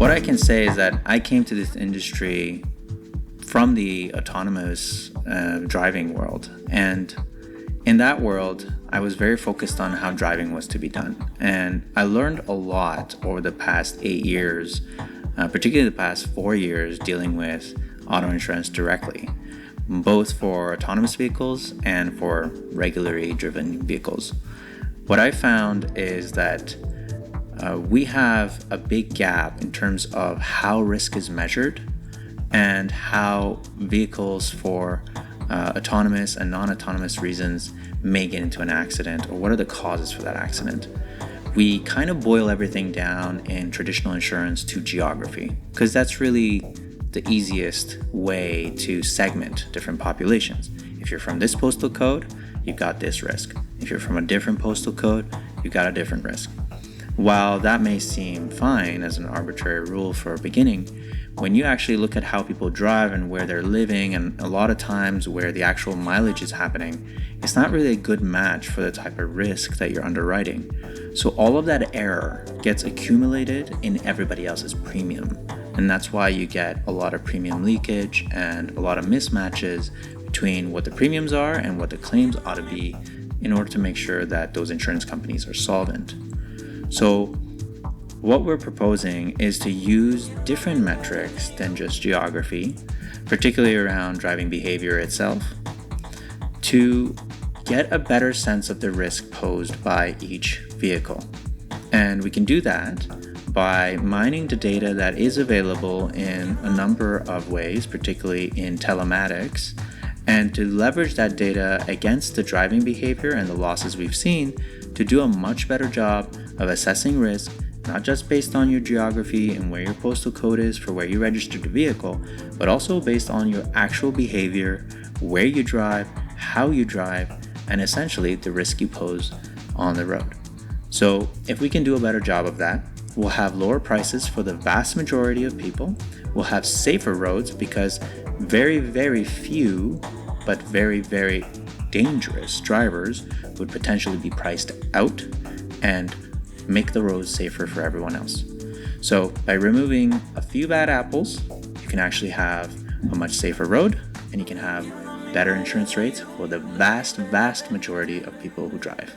What I can say is that I came to this industry from the autonomous driving world. And in that world, I was very focused on how driving was to be done. And I learned a lot over the past 8 years, particularly the past 4 years, dealing with auto insurance directly, both for autonomous vehicles and for regularly driven vehicles. What I found is that we have a big gap in terms of how risk is measured and how vehicles for autonomous and non-autonomous reasons may get into an accident, or what are the causes for that accident. We kind of boil everything down in traditional insurance to geography, because that's really the easiest way to segment different populations. If you're from this postal code, you've got this risk. If you're from a different postal code, you've got a different risk. While that may seem fine as an arbitrary rule for a beginning, when you actually look at how people drive and where they're living, and a lot of times where the actual mileage is happening, it's not really a good match for the type of risk that you're underwriting. So all of that error gets accumulated in everybody else's premium. And that's why you get a lot of premium leakage and a lot of mismatches between what the premiums are and what the claims ought to be in order to make sure that those insurance companies are solvent. So what we're proposing is to use different metrics than just geography, particularly around driving behavior itself, to get a better sense of the risk posed by each vehicle. And we can do that by mining the data that is available in a number of ways, particularly in telematics, and to leverage that data against the driving behavior and the losses we've seen to do a much better job of assessing risk, not just based on your geography and where your postal code is for where you registered the vehicle, but also based on your actual behavior, where you drive, how you drive, and essentially the risk you pose on the road. So if we can do a better job of that, we'll have lower prices for the vast majority of people. We'll have safer roads because very, very few, but very, very dangerous drivers would potentially be priced out and make the roads safer for everyone else. So by removing a few bad apples, you can actually have a much safer road, and you can have better insurance rates for the vast, vast majority of people who drive.